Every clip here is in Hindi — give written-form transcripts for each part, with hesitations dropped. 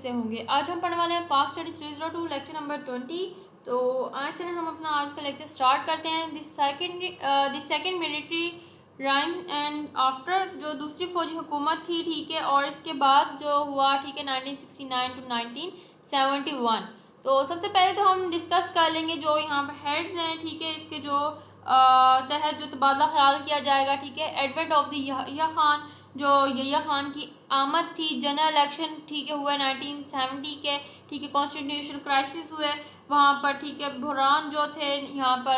से होंगे। आज हम पढ़ने वाले हैं पाक स्टडी 302 लेक्चर नंबर 20। तो आज चलें हम अपना आज का लेक्चर स्टार्ट करते हैं। The second military rhyme and after, जो दूसरी फौजी हुकूमत थी, ठीक है, और इसके बाद जो हुआ, ठीक है, 1969 टू 1971। तो सबसे पहले तो हम डिस्कस कर लेंगे जो यहाँ पर हेड्स हैं, ठीक है, इसके जो तहत जो तबादला ख्याल किया जाएगा, ठीक है। Advent of the Yahya Khan, जो यहिया खान की आमद थी, जनरल इलेक्शन, ठीक है, हुए 1970 के, ठीक है, कॉन्स्टिट्यूशनल क्राइसिस हुए वहाँ पर, ठीक है, बहरान जो थे यहाँ पर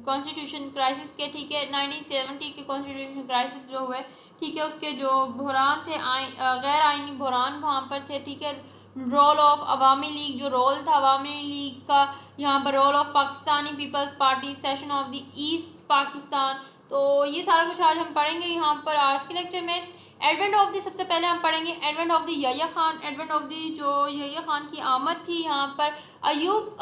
कॉन्स्टिट्यूशन क्राइसिस के, ठीक है, 1970 के कॉन्स्टिट्यूशन क्राइसिस जो हुए, ठीक है, उसके जो बहरान थे गैर आइनी बहरान वहाँ पर थे, ठीक है। रोल ऑफ अवामी लीग, जो रोल था अवामी लीग का यहाँ पर, role of Pakistani Peoples Party, session of the East Pakistan. तो ये सारा कुछ आज हम पढ़ेंगे यहाँ पर आज के लेक्चर में। एडवेंट ऑफ दी, सबसे पहले हम पढ़ेंगे advent of the Yahya Khan. Advent of the, जो यहिया खान की आमद थी यहाँ पर, Ayub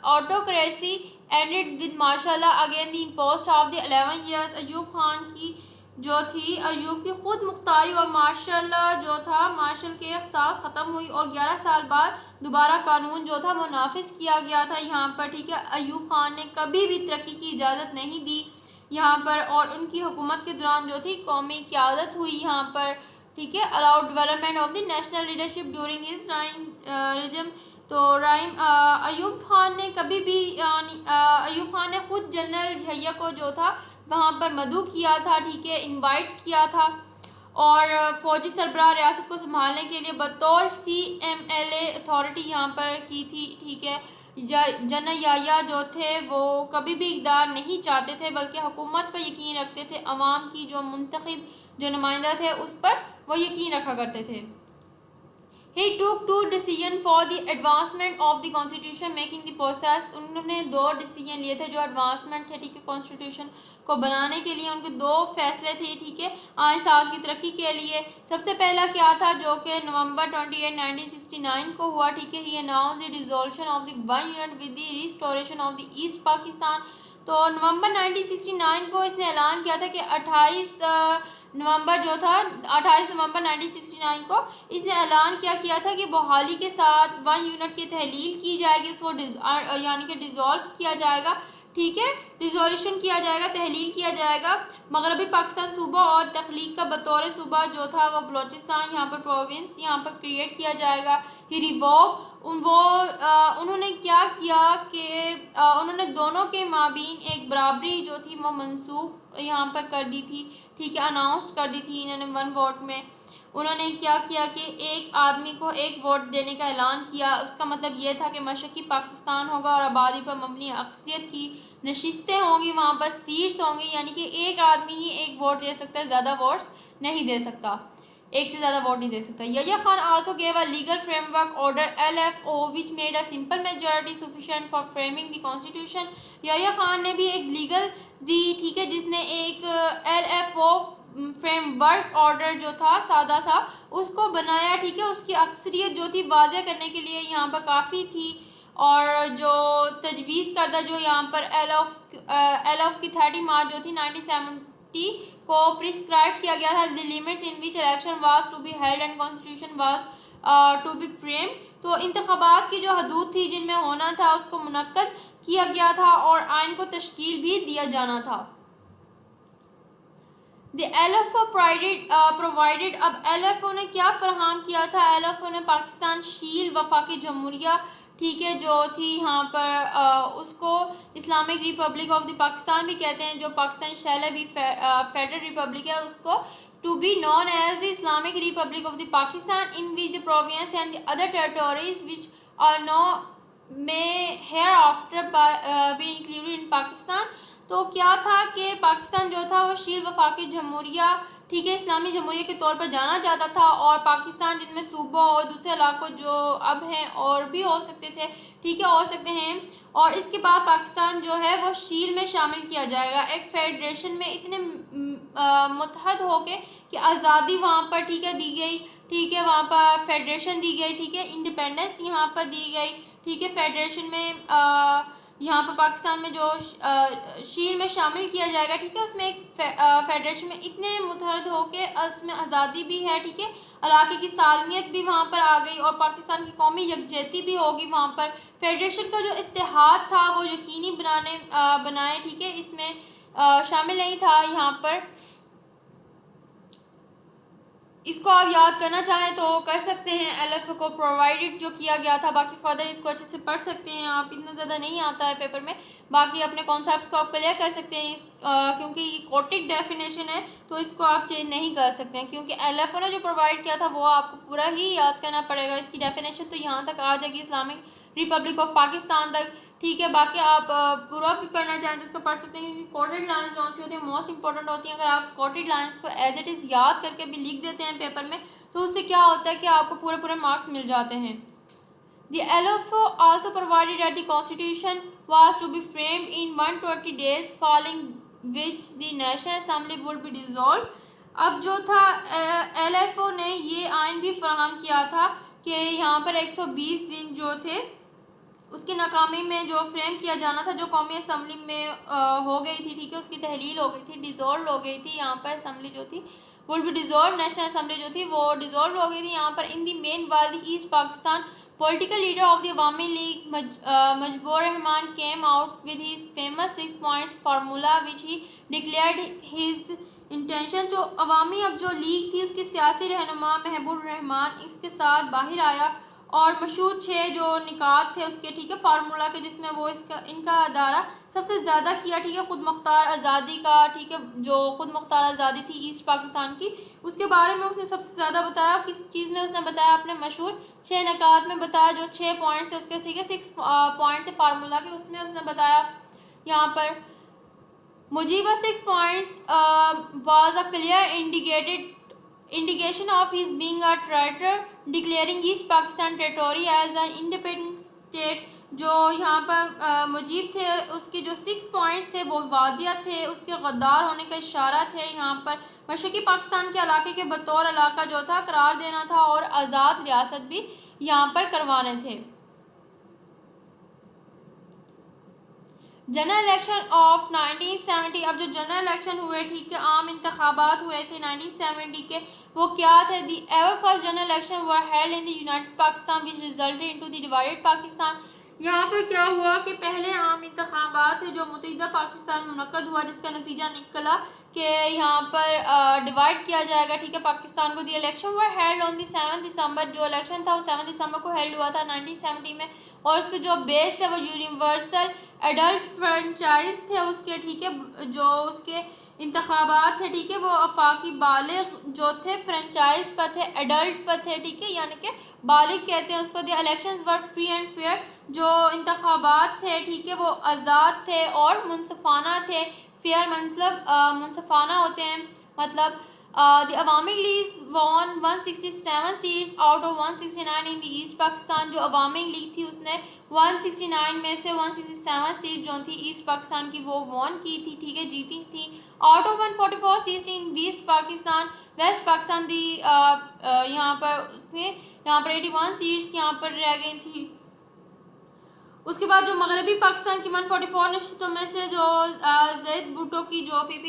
autocracy ended with martial again the impost of the 11 years. Ayub Khan की जो थी, अयूब की खुद मुख्तारी और मार्शल जो था, मार्शल के साथ ख़त्म हुई और 11 साल बाद दोबारा कानून जो था वो नाफिज किया गया था यहाँ पर, ठीक है। अयूब खान ने कभी भी तरक्की की इजाज़त नहीं दी यहाँ पर, और उनकी हुकूमत के दौरान जो थी कौमी क़यादत हुई यहाँ पर, ठीक है। Allowed development of the national leadership during his regime. तो अयूब खान ने कभी भी अयूब खान ने खुद जनरल झैया को जो था वहाँ पर मदऊ किया था, ठीक है, इनवाइट किया था, और फ़ौजी सरबराह रियासत को संभालने के लिए बतौर CMLA अथॉरिटी यहाँ पर की थी, ठीक है। जनरल याया जो थे वो कभी भी इक़्तिदार नहीं चाहते थे, बल्कि हुकूमत पर यकीन रखते थे। अवाम की जो मुंतखब जो नुमाइंदा थे उस पर वो यकीन रखा करते थे। He took two decision for the advancement of the constitution making the process। उन्होंने दो डिसीजन लिए थे जो एडवांसमेंट थे, ठीक है, कॉन्स्टिट्यूशन को बनाने के लिए। उनके दो फैसले थे, ठीक है, आइन साज की तरक्की के लिए। सबसे पहला क्या था, जो कि नवंबर 28, 1969 को हुआ, ठीक है। He announce the dissolution of the one unit with the restoration of the East Pakistan. तो नवंबर 1969 को इसने ऐलान किया था कि 28 नवंबर जो था, 28 नवंबर 1969 को इसने ऐलान किया था कि बहाली के साथ वन यूनिट की तहलील की जाएगी, उसको यानी कि डिज़ोल्व किया जाएगा, ठीक है, डिज़ोल्यूशन किया जाएगा, तहलील किया जाएगा। मगरबी पाकिस्तान सूबा और तख्लीक का बतौर सूबा जो था वो बलोचिस्तान यहाँ पर प्रोविंस यहाँ पर क्रिएट किया जाएगा। ही रिवोक उन्होंने क्या किया कि उन्होंने दोनों के माबीन एक बराबरी जो थी वो मनसूख यहाँ पर कर दी थी, ठीक है, अनाउंस कर दी थी इन्होंने 1 वोट में। उन्होंने क्या किया कि एक आदमी को एक वोट देने का ऐलान किया। उसका मतलब ये था कि मशरक़ी पाकिस्तान होगा और आबादी पर मबनी अक्सरियत की नशिस्तें होंगी, वहाँ पर सीट्स होंगी, यानी कि एक आदमी ही एक वोट दे सकता है, ज़्यादा वोट्स नहीं दे सकता, एक से ज़्यादा वोट नहीं दे सकता। Yahya Khan also gave a legal framework order LFO which made a simple majority sufficient for framing the constitution. Yahya Khan ने भी एक लीगल दी, ठीक है, जिसने एक LFO फ्रेमवर्क ऑर्डर जो था सादा सा उसको बनाया, ठीक है। उसकी अक्सरियत जो थी वाज़े करने के लिए यहाँ पर काफ़ी थी, और जो तजवीज़ करदा जो यहाँ पर एल ऑफ की 30 मार्च जो थी 1970 को प्रिस्क्राइब किया गया था। The limits in which election was to be held and constitution was to be framed. तो इंतखाबात की जो हदूद थी जिनमें होना था उसको मुनक्कद किया गया था और आइन को तश्कील भी दिया जाना था। The LFO provided, अब LFO ने क्या फराहम किया था, LFO ने पाकिस्तान शील वफाकी जमहूरिया, ठीक है, जो थी यहाँ पर उसको Islamic Republic of the Pakistan भी कहते हैं, जो पाकिस्तान शैल भी फेडरल रिपब्लिक है, उसको to be known as the Islamic Republic of the Pakistan in which the province and the other territories which are no may hereafter be included in Pakistan. तो क्या था कि पाकिस्तान जो था वो शील वफाकी जमहूरिया, ठीक है, इस्लामी जमहूरिया के तौर पर जाना जाता था, और पाकिस्तान जिनमें सूबों और दूसरे इलाकों जो अब हैं और भी हो सकते थे, ठीक है, हो सकते हैं, और इसके बाद पाकिस्तान जो है वो शील में शामिल किया जाएगा, एक फेडरेशन में इतने मुत्तहद होके कि आज़ादी वहाँ पर, ठीक है, दी गई, ठीक है, वहाँ पर फेडरेशन दी गई, ठीक है, इंडिपेंडेंस यहाँ पर दी गई, ठीक है, फेडरेशन में यहाँ पर पाकिस्तान में जो शील में शामिल किया जाएगा, ठीक है, उसमें एक फेडरेशन में इतने मुत्तहद हो के उसमें आज़ादी भी है, ठीक है, इलाके की सालमियत भी वहाँ पर आ गई और पाकिस्तान की कौमी यकजहती भी होगी। वहाँ पर फेडरेशन का जो इत्तेहाद था वो यकीनी बनाए, ठीक है, इसमें शामिल नहीं था यहाँ पर। इसको आप याद करना चाहें तो कर सकते हैं, LFO को प्रोवाइडेड जो किया गया था। बाकी फर्दर इसको अच्छे से पढ़ सकते हैं आप, इतना ज़्यादा नहीं आता है पेपर में। बाकी अपने कॉन्सेप्ट्स को आप क्लियर कर सकते हैं क्योंकि ये कोटेड डेफिनेशन है तो इसको आप चेंज नहीं कर सकते हैं, क्योंकि LFO ने जो प्रोवाइड किया था वो आपको पूरा ही याद करना पड़ेगा। इसकी डेफिनेशन तो यहाँ तक आ जाएगी, इस्लामिक रिपब्लिक ऑफ पाकिस्तान तक, ठीक है। बाकी आप पूरा भी पढ़ना चाहें तो उसको पढ़ सकते हैं, क्योंकि कोटेड लाइन्स जो सी होती हैं मोस्ट इंपॉर्टेंट होती हैं। अगर आप कोटेड लाइन्स को एज इट इज़ याद करके भी लिख देते हैं पेपर में तो उससे क्या होता है कि आपको पूरे पूरे मार्क्स मिल जाते हैं। The LFO also provided that the constitution was to be framed in 120 days, following which the National Assembly would be dissolved. अब जो था LFO ने ये आइन भी फराहम किया था कि यहाँ पर 120 दिन जो थे उसकी नाकामी में जो फ्रेम किया जाना था, जो कौमी असम्बली में हो गई थी, ठीक है, उसकी तहलील हो गई थी, डिज़ोल्व हो गई थी। यहाँ पर असम्बली जो थी वो भी डिज़ोल्व, नेशनल असम्बली जो थी वो डिज़ोल्व हो गई थी यहाँ पर। इन दी मेन वाल east Pakistan political leader of the Awami League, Majbour Rahman, came out with his famous 6 points formula which he declared his intention। जो अवामी अब जो लीग थी उसके सियासी रहनुमा महबूब रहमान इसके साथ बाहर आया और मशहूर 6 जो निकात थे उसके, ठीक है, फार्मूला के, जिसमें वो इनका अदारा सबसे ज़्यादा किया, ठीक है, खुद मुख्तार आज़ादी का, ठीक है, जो खुद मुख्तार आज़ादी थी ईस्ट पाकिस्तान की, उसके बारे में उसने सबसे ज़्यादा बताया। किस चीज़ में उसने बताया? अपने मशहूर 6 निकात में बताया, जो 6 पॉइंट्स थे उसके, ठीक है, 6 पॉइंट थे फार्मूला के, उसमें उसने बताया यहाँ पर Mujib 6 points was a clear indication of his being a traitor, declaring East Pakistan territory as an independent state। जो यहाँ पर मुजीब थे उसके जो 6 पॉइंट्स थे वो वाजिया थे, उसके गद्दार होने का इशारा थे। यहाँ पर मशरक़ी पाकिस्तान के इलाके के बतौर इलाका जो था करार देना था और आज़ाद रियासत भी यहाँ पर करवाने थे। जनरल इलेक्शन ऑफ 1970, अब जो जनरल इलेक्शन हुए, ठीक है, आम इंतखाबात हुए थे 1970 के, वो क्या थे? The ever first general election were held in the united Pakistan which resulted into the divided Pakistan. यहाँ पर क्या हुआ कि पहले आम इंतखाबात थे जो मुत्तहिदा पाकिस्तान में मुनक्कद हुआ, जिसका नतीजा निकला कि यहाँ पर डिवाइड किया जाएगा, ठीक है, पाकिस्तान को। The election were held on the 7 December, जो इलेक्शन था वो 7 दिसंबर को हेल्ड हुआ था 1970 में, और उसके जो बेस थे वो यूनिवर्सल एडल्ट फ्रेंचाइज थे उसके, ठीक है, जो उसके इंतखाबात थे, ठीक है, वो अफाकी बालिग जो थे फ्रेंचाइज पर थे, एडल्ट पर थे, ठीक है, यानी कि बालिग कहते हैं उसको। The elections were free and fair, जो इंतखाबात थे, ठीक है, वो आज़ाद थे और मुनसफाना थे। फेयर मतलब मुनसफाना होते हैं, मतलब the Awami League won 167 seats out of 169 in the East Pakistan। जो अवामी लीग थी उसने 169 में से 167 सीट जो थी ईस्ट पाकिस्तान की वो वॉन की थी, ठीक है, जीती थी। Out of 144 seats in West Pakistan दी यहाँ पर उसने 81 सीट्स यहाँ पर रह गई थी। उसके बाद जो मगरबी पाकिस्तान की 144 नशिस्तों में से जो जैद भुट्टो की जो PP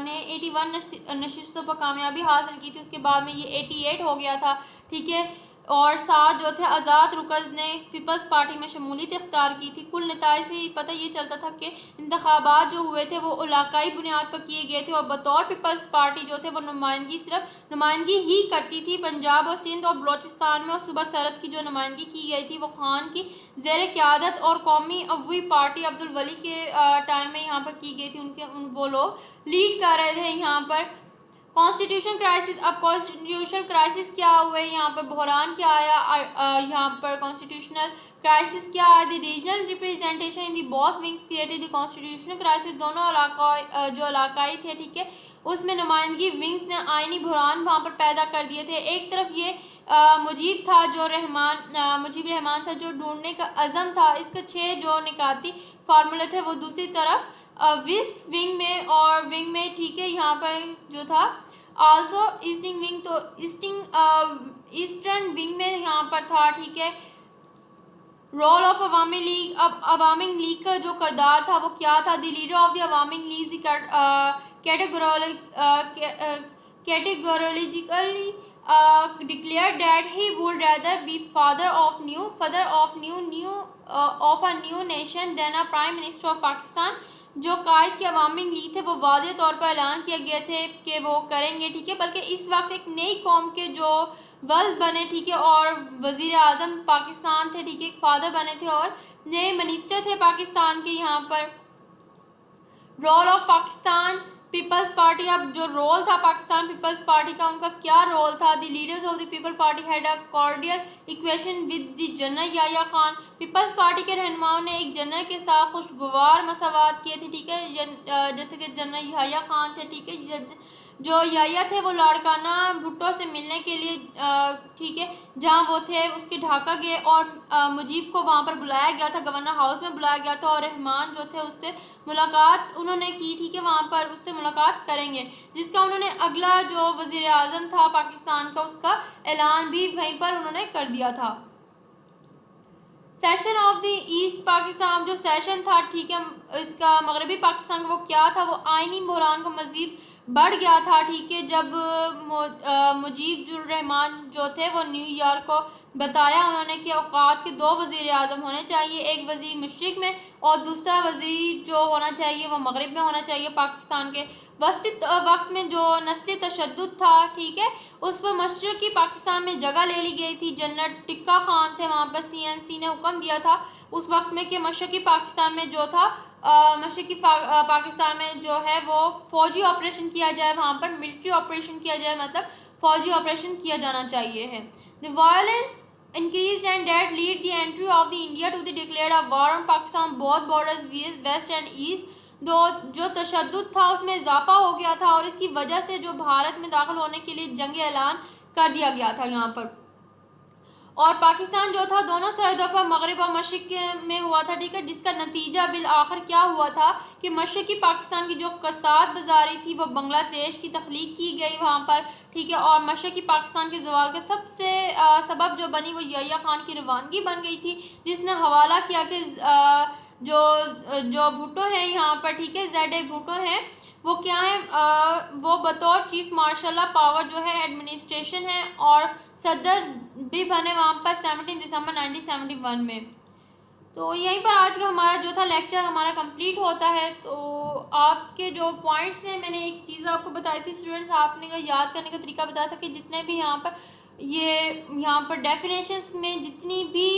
ने 81 नशिस्तों पर कामयाबी हासिल की थी, उसके बाद में ये 88 हो गया था, ठीक है, और 7 जो थे आज़ाद रुकज ने पीपल्स पार्टी में शमूलियत इख्तियार की थी। कुल नताइज से पता ये चलता था कि इंतखाबात जो हुए थे वो इलाकाई बुनियाद पर किए गए थे और बतौर पीपल्स पार्टी जो थे वो सिर्फ नुमाइंदगी ही करती थी पंजाब और सिंध और बलोचिस्तान में, और सूबा सरहद की जो नुमाइंदगी की गई थी वो खान की ज़ेर क़यादत और कौमी अव्वी पार्टी अब्दुल वली के टाइम में यहाँ पर की गई थी। वो लोग लीड कर रहे थे यहाँ पर। कॉन्स्टिट्यूशन क्राइसिस, अब कॉन्स्टिट्यूशनल क्राइसिस क्या हुए, यहाँ पर बहरान क्या आया, यहाँ पर कॉन्स्टिट्यूशनल क्राइसिस क्या आया? The regional representation in the both wings created the constitutional crisis. दोनों जो इलाकाई थे, ठीक है, उसमें नुमाइंदगी विंग्स ने आइनी बहरान वहाँ पर पैदा कर दिए थे। एक तरफ ये मुजीब रहमान था जो ढूंढने का अज़म था, इसके 6 जो निकाती फार्मूले थे, वो दूसरी तरफ वेस्ट विंग में ठीक है, यहाँ पर जो था आल्सो ईस्टिंग विंग, तो ईस्टर्न विंग में यहाँ पर था, ठीक है। रोल ऑफ अवामी लीग, अब अवामी लीग का जो किरदार था वो क्या था? The leader of the Awami league categorically declared that he would rather be father of a new nation than a prime minister of Pakistan। जो कायद के अवामी लीग थे वो वाज़ेह तौर पर ऐलान किया गया थे कि वो करेंगे, ठीक है। बल्कि इस वक्त एक नई कौम के जो वल्द बने, ठीक है, और वज़ीर आज़म पाकिस्तान थे, ठीक है, एक फादर बने थे और नए मिनिस्टर थे पाकिस्तान के। यहाँ पर रोल ऑफ पाकिस्तान पीपल्स पार्टी, अब जो रोल था पाकिस्तान पीपल्स पार्टी का, उनका क्या रोल था। The leaders of the People Party had a cordial equation with the general Yahya Khan. Peoples Party के रहनुमाओं ने एक जनरल के साथ खुशगवार मसावात किए थे, ठीक है, जैसे कि जनरल याह्या खान थे, ठीक है। जो याह्या थे वो लाड़काना भुट्टो से मिलने के लिए, ठीक है, जहाँ वो थे उसके ढाका गए और मुजीब को वहाँ पर बुलाया गया था, गवर्नर हाउस में बुलाया गया था और रहमान जो थे उससे मुलाकात उन्होंने की, ठीक है, वहाँ पर उससे मुलाकात करेंगे, जिसका उन्होंने अगला जो वज़ीर आज़म था पाकिस्तान का उसका ऐलान भी वहीं पर उन्होंने कर दिया था। Session of the East Pakistan, जो सेशन था, ठीक है, इसका मगरबी पाकिस्तान का, वो क्या था, वो आइनी बहरान को मज़ीद बढ़ गया था, ठीक है, जब मुजीबुर रहमान जो थे वो न्यूयॉर्क को बताया उन्होंने कि औकात के दो वज़ीर आज़म होने चाहिए, एक वज़ीर मशरिक़ में और दूसरा वज़ीर जो होना चाहिए वो मगरिब में होना चाहिए। पाकिस्तान के वस्ती वक्त में जो नस्ली तशद्दुद था, ठीक है, उस पर मशरिक़ी पाकिस्तान में जगह ले ली गई थी। जनरल टिक्का खान थे वहाँ पर, CNC ने हुक्म दिया था उस वक्त में कि मशरिक़ी पाकिस्तान में जो था मशरिक़ी पाकिस्तान में जो है वो फ़ौजी ऑपरेशन किया जाए, वहाँ पर मिलिट्री ऑपरेशन किया जाए, मतलब फ़ौजी ऑपरेशन किया जाना चाहिए है। The violence increased and that lead the entry of the India to the declared a war on Pakistan both borders west and east। दो जो तशद्दुद था उसमें इजाफा हो गया था और इसकी वजह से जो भारत में दाखिल होने के लिए जंग ऐलान कर दिया गया था यहाँ पर। और पाकिस्तान जो था दोनों सरहदों पर मगरिब और मशरिक़ में हुआ था, ठीक है, जिसका नतीजा बिल आखिर क्या हुआ था कि मशरिक़ी पाकिस्तान की जो कसाद बाजारी थी वो बांग्लादेश की तख्लीक की गई वहाँ पर, ठीक है, और मशरिक़ी पाकिस्तान के ज़वाल का सबसे सबब जो बनी वो याह्या खान की रवानगी बन गई थी, जिसने हवाला किया कि जो भुट्टो हैं यहाँ पर, ठीक है, ZA भुट्टो हैं, वो क्या है, वो बतौर चीफ मार्शल पावर जो है एडमिनिस्ट्रेशन है और सदर भी बने वहाँ पर 17 दिसंबर 1971 में। तो यहीं पर आज का हमारा जो था लेक्चर हमारा कंप्लीट होता है। तो आपके जो पॉइंट्स हैं, मैंने एक चीज़ आपको बताई थी स्टूडेंट्स, आपने का याद करने का तरीका बताया था कि जितने भी यहाँ पर डेफिनेशंस में जितनी भी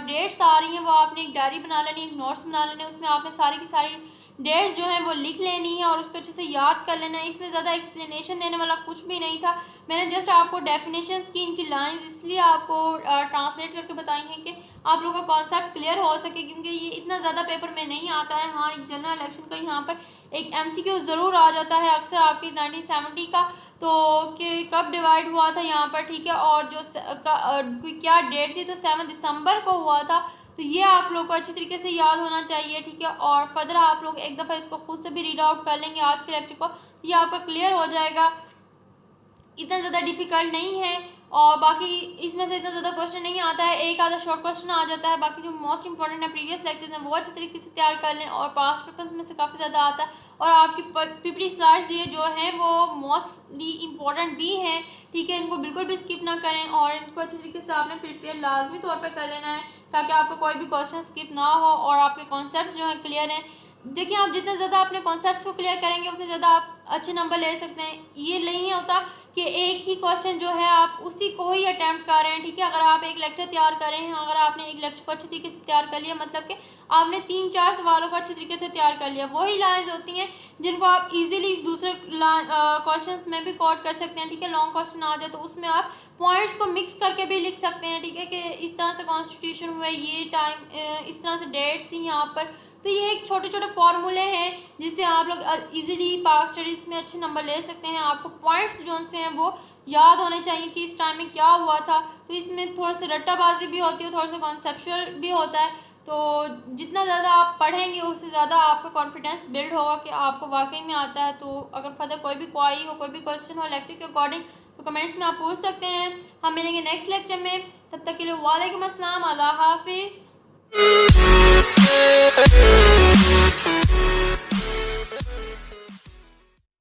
डेट्स आ रही हैं वो आपने एक डायरी बना लेनी, एक नोट्स बना लेने, उसमें आपने सारी की सारी डेट्स जो हैं वो लिख लेनी है और उसको अच्छे से याद कर लेना है। इसमें ज़्यादा एक्सप्लेनेशन देने वाला कुछ भी नहीं था, मैंने जस्ट आपको डेफिनेशंस की इनकी लाइंस इसलिए आपको ट्रांसलेट करके बताई हैं कि आप लोगों का कॉन्सेप्ट क्लियर हो सके, क्योंकि ये इतना ज़्यादा पेपर में नहीं आता है। हाँ, एक जनरल इलेक्शन का यहाँ पर एक MCQ ज़रूर आ जाता है अक्सर आपके 1970 का, तो कि कब डिवाइड हुआ था यहाँ पर, ठीक है, और जो क्या डेट थी, तो 7 दिसंबर को हुआ था। तो ये आप लोग को अच्छी तरीके से याद होना चाहिए, ठीक है, और फर्दर आप लोग एक दफ़ा इसको खुद से भी रीड आउट कर लेंगे आज के लेक्चर को, ये आपका क्लियर हो जाएगा, इतना ज़्यादा डिफ़िकल्ट नहीं है। और बाकी इसमें से इतना ज़्यादा क्वेश्चन नहीं आता है, एक आधा शॉर्ट क्वेश्चन आ जाता है, बाकी जो मोस्ट इंपॉर्टेंट है प्रीवियस लेक्चर्स हैं वो अच्छी तरीके से तैयार कर लें और पास्ट पेपर्स में से काफ़ी ज़्यादा आता है। और आपकी PPT स्लाइड्स ये जो हैं वो मोस्टली इंपॉर्टेंट भी हैं, ठीक है, इनको बिल्कुल भी स्किप ना करें और इनको अच्छी तरीके से आपने प्रिपेयर लाजमी तौर पर कर लेना है ताकि आपका कोई भी क्वेश्चन स्किप ना हो और आपके कॉन्सेप्ट जो हैं क्लियर हैं। देखिए, आप जितने ज़्यादा अपने कॉन्सेप्ट्स को क्लियर करेंगे उतने ज़्यादा आप अच्छे नंबर ले सकते हैं। ये नहीं होता कि एक ही क्वेश्चन जो है आप उसी को ही अटैम्प्ट कर रहे हैं, ठीक है। अगर आप एक लेक्चर तैयार कर रहे हैं, अगर आपने एक लेक्चर को अच्छे तरीके से तैयार कर लिया, मतलब कि आपने 3-4 सवालों को अच्छे तरीके से तैयार कर लिया, वही लाइंस होती हैं जिनको आप इजीली दूसरे क्वेश्चंस में भी कोट कर सकते हैं, ठीक है। लॉन्ग क्वेश्चन आ जाए तो उसमें आप पॉइंट्स को मिक्स करके भी लिख सकते हैं, ठीक है, कि इस तरह से कॉन्स्टिट्यूशन हुआ, ये टाइम, इस तरह से डेट्स थी यहाँ पर। तो ये एक छोटे छोटे फार्मूले हैं जिससे आप लोग इजीली पास स्टडीज़ में अच्छे नंबर ले सकते हैं। आपको पॉइंट्स जो से हैं वो याद होने चाहिए कि इस टाइम में क्या हुआ था। तो इसमें थोड़ा सा रट्टाबाजी भी होती है, थोड़ा सा कॉन्सेप्चुअल भी होता है। तो जितना ज़्यादा आप पढ़ेंगे उससे ज़्यादा आपका कॉन्फिडेंस बिल्ड होगा कि आपको वाकई में आता है। तो अगर फर्दर कोई भी क्वारी हो, कोई भी क्वेश्चन हो लेक्चर के अकॉर्डिंग, तो कमेंट्स में आप पूछ सकते हैं। हम मिलेंगे नेक्स्ट लेक्चर में, तब तक के लिए वालेकुम अस्सलाम, अल्लाह हाफिज़।